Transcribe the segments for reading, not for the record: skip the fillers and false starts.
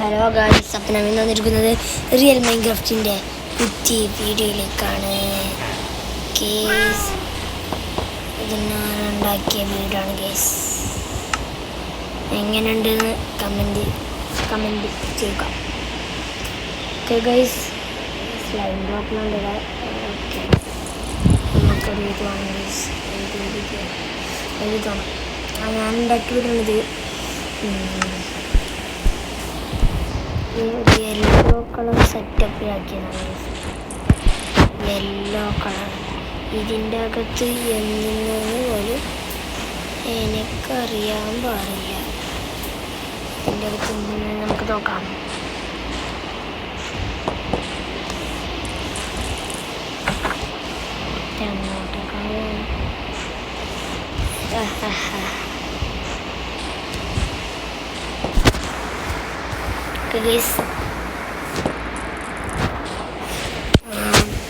Hello guys, അപ്പം നമ്മൾ വന്നിരിക്കുന്നത് റിയൽ മൈൻക്രാഫ്റ്റിൻ്റെ പുതിയ വീഡിയോയിലേക്കാണ്. കേസ് ഇത് ഞാൻ ഉണ്ടാക്കിയ വീടാണ് ഗേസ്. എങ്ങനെയുണ്ടെന്ന് കമൻറ്റ് ചെയ്യുക. ഓക്കെ ഗൈസ്, സ്ലൈം ബ്ലോക്കിനുണ്ട്. ഓക്കെ, നമുക്കൊരു ഇതാണ് ഗൈസ്, എഴുതണം. ഞാൻ ഉണ്ടാക്കി വിടുന്നത് യെല്ലോ കളർ സെറ്റപ്പിലാക്കിയതാണ്. യെല്ലോ കളർ ഇതിൻ്റെ അകത്ത് എന്തെന്ന് പോലും എനിക്കറിയാൻ പാടില്ല. ഇതിൻ്റെ അകത്ത് എന്തെന്ന് നമുക്ക് നോക്കാം.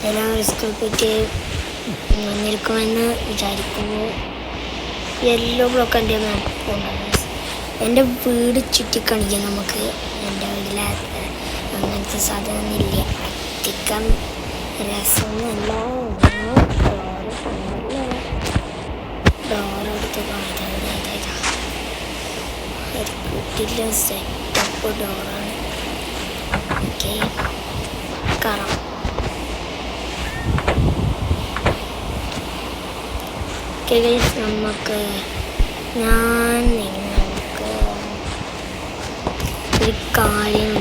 എല്ലാവരും സ്കൂളിലേക്ക് വന്നിരിക്കുമെന്ന് വിചാരിക്കുന്നു. യെല്ലോ ബ്ലോക്ക് എൻ്റെ മാപ്പ് ഉണ്ടാകും. എൻ്റെ വീട് ചുറ്റിക്കാണിക്കാം നമുക്ക്. എൻ്റെ വീട്ടിൽ അങ്ങനത്തെ സാധനമൊന്നുമില്ല. അധികം രസമൊന്നുമല്ല. ഡോറെടുത്ത് വീട്ടിലെ സെറ്റപ്പ് ഡോറാണ്. ഓക്കെ, കാണാം. നമുക്ക് നിങ്ങൾക്ക് ഒരു കാര്യം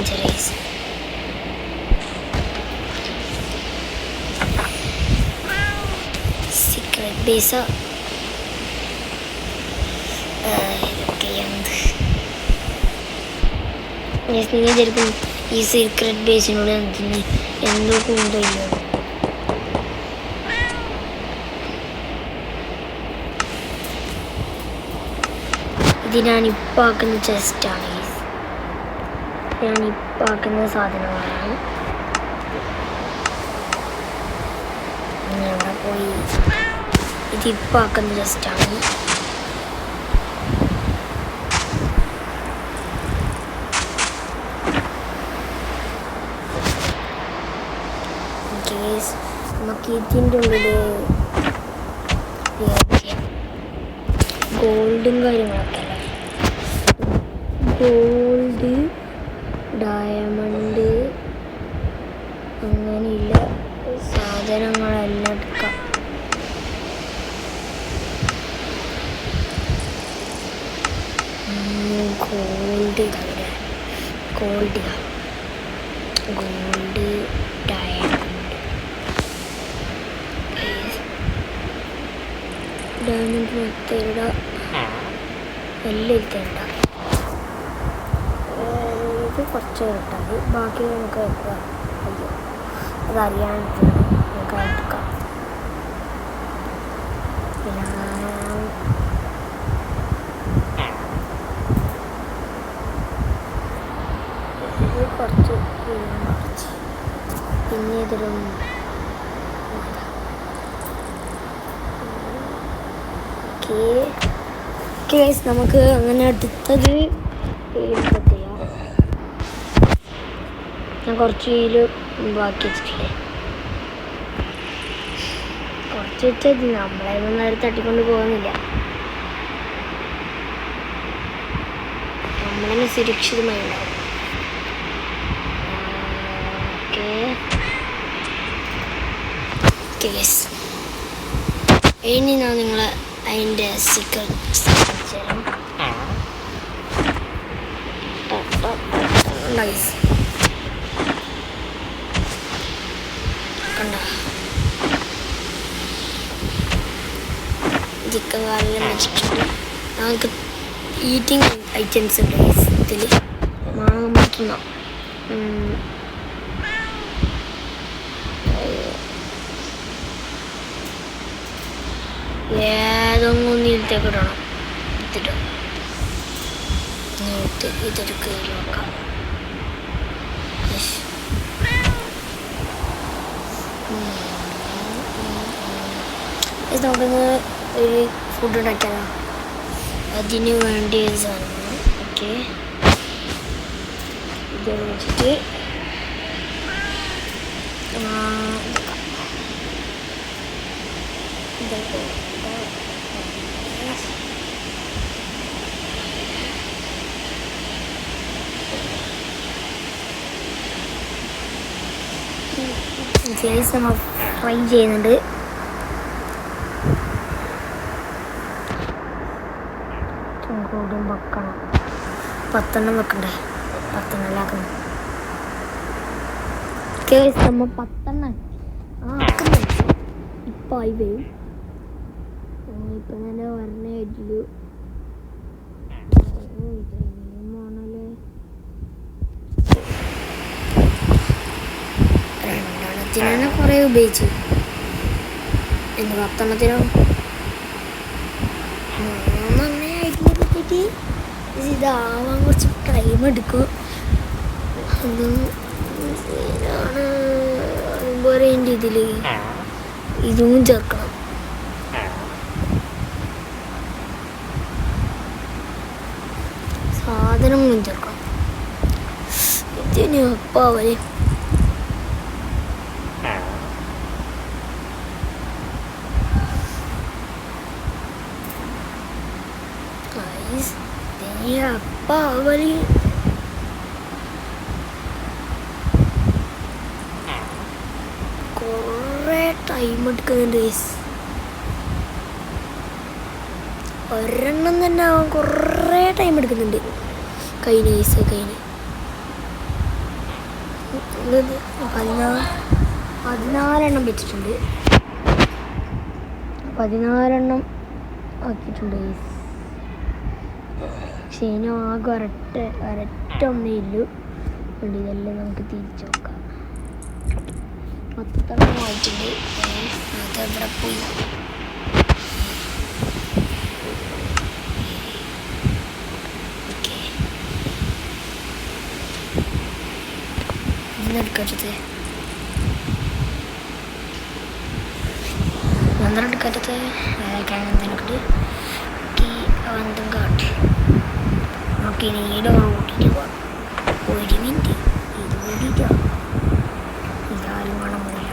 സീക്രട്ട് ബേസ് നിങ്ങൾ ശരിക്കും ഈ സീക്രട്ട് ബേസിനോട് എന്തോ കൂടുതലോ. ഇത് ഞാനിപ്പോൾ ആക്കുന്ന ചെസ്റ്റാണ്. ഞാനിപ്പോൾ ആക്കുന്ന സാധനങ്ങളാണ്. അവിടെ പോയി ഇതിപ്പോൾ ആക്കുന്ന ചെസ്റ്റാണ്. നമുക്ക് ഇതിൻ്റെ ഉള്ളിൽ ഗോൾഡും കാര്യങ്ങളൊക്കെ അല്ലേ. ഗോൾഡ്, ഡയമണ്ട്, അങ്ങനെയുള്ള സാധനങ്ങളെല്ലാം എടുക്കാം. ഗോൾഡ്, ഡയമണ്ട് മൊത്തം എല്ലാം ഇരുത്തേണ്ട. ഇത് കുറച്ച് ഇട്ടാൽ മതി. ബാക്കി നമുക്ക് വെക്കാം. അയ്യോ, അതറിയാൻ നമുക്ക് എടുക്കാം. പിന്നെ ഇത് കുറച്ച് പിന്നെ ഇതിലും കേസ് നമുക്ക് അങ്ങനെ അടുത്തത് ചെയ്യാം. ഞാൻ കുറച്ച് ബാക്കി വെച്ചിട്ടില്ലേ, കുറച്ച് വെച്ചത് നമ്മളെ നേരെ തട്ടിക്കൊണ്ട് പോകുന്നില്ല. നമ്മളെന്നെ സുരക്ഷിതമായി ഉണ്ടാവും. കേസ് ഇനി ഞാൻ നിങ്ങളെ അതിൻ്റെ സീക്രട്ട് തരാം. കണ്ടോ, ചിക്കൻ കാലെല്ലാം വെച്ചിട്ടുണ്ട്. നമുക്ക് ഈറ്റിംഗ് ഐറ്റംസ് ഉണ്ട് ഇതിൽ. മാങ്ങ പറ്റുന്ന ഏതൊന്നും ഇതിലേക്ക് ഇടണം. ഇതെടുക്കുക നോക്കാം. നമുക്കൊന്ന് ഒരു ഫുഡ് ഉണ്ടാക്കിയാലോ. അതിന് വേണ്ടി സാധനം. ഓക്കെ, കുട്ടികൾ വെച്ചിട്ട് നമ്മൾ ഫ്രൈ ചെയ്യുന്നുണ്ട്. ചൂടും വെക്കണം. 10 വെക്കണ്ടേ? 10 ആക്കണം. നമ്മൾ 10 ആക്കുന്നുണ്ട്. ഇപ്പം ആയി വരും. ഇപ്പം തന്നെ പറഞ്ഞ വീട്ടില് രണ്ടെണ്ണത്തിന് കുറേ ഉപയോഗിച്ചു. 10 ഇതാവാൻ കുറച്ച് ടൈം എടുക്കും. പറയേണ്ട ഇതിൽ ഇതും ചേർക്കണം. സാധനങ്ങളും ചേർക്കണം. ഇതിന് അപ്പം അവര് അവര് കുറേ ടൈം എടുക്കുന്നുണ്ട്. ഒരെണ്ണം തന്നെ അവൻ കുറേ ടൈം എടുക്കുന്നുണ്ട്. കഴിഞ്ഞ 14 വെച്ചിട്ടുണ്ട്. 14 ആക്കിയിട്ടുണ്ട്. പക്ഷേ ഇനി ആകെ ഒരൊറ്റ ഒന്നേ ഇല്ലു. ഇതെല്ലാം നമുക്ക് തിരിച്ചു നോക്കാം. 10 ആയിട്ടുണ്ട്. അതെവിടെ പോയി? ഇതിനെടുക്കരുത്. എടുക്കരുത്. എന്തെങ്കിലും കാട്ടി നോക്കി നീടെ കൂട്ടിയിട്ട് പോവാം. 1 മിനിറ്റ് ഇത് കൂട്ടിയിട്ടോ. ഇതാരും കാണാൻ പോയില്ല.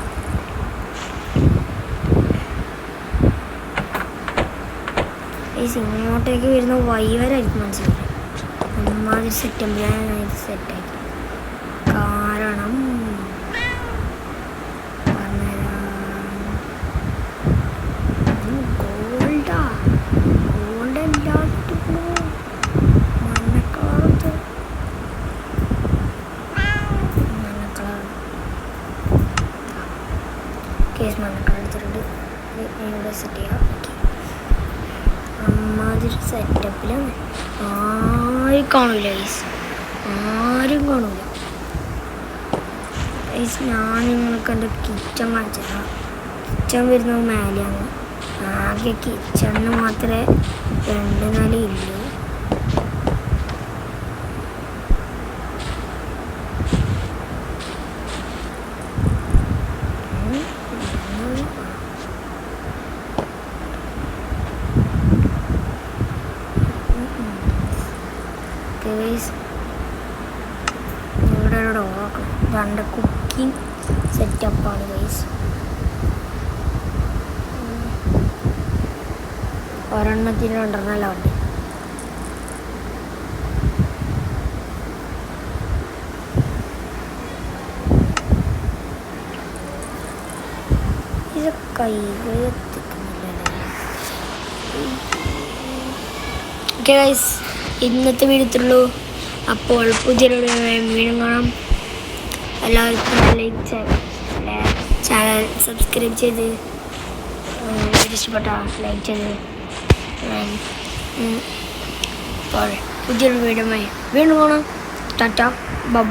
ഇങ്ങോട്ടേക്ക് വരുന്ന വൈവരായിരിക്കും മനസ്സിലായി. അമ്മാതിരി സെറ്റപ്പിലാണ് ഇത് സെറ്റാക്കി. കാരണം സെറ്റ് ചെയ്യാം. അമ്മാതിരി സെറ്റപ്പിലാണ്. ആരും കാണൂല ആരും കാണൂല. ഞാൻ നിങ്ങൾക്ക് എൻ്റെ കിച്ചൺ കാണിച്ചു തരാം. കിച്ചൺ വരുന്നത് മേലെയാണ്. ആകെ കിച്ചണിന് മാത്രമേ 2 നില ഇല്ലൂ. ഇവിടെ രണ്ട് കുക്കിംഗ് സെറ്റപ്പാണ് ഗൈസ്. ഒരെണ്ണത്തിന് 2 ഉണ്ട്. ഇത് ഓക്കെ ഗൈസ്, ഇന്നത്തെ വീഡിയോത്തുള്ളൂ. അപ്പോൾ പുതിയൊരു വീണ്ടും കാണാം. എല്ലാവർക്കും ചാനൽ സബ്സ്ക്രൈബ് ചെയ്ത് ഇഷ്ടപ്പെട്ട ലൈക്ക് ചെയ്ത് അപ്പോൾ പുതിയൊരു വീഡിയോയുമായി വീണ്ടും കാണാം. ടാറ്റ ബൈ.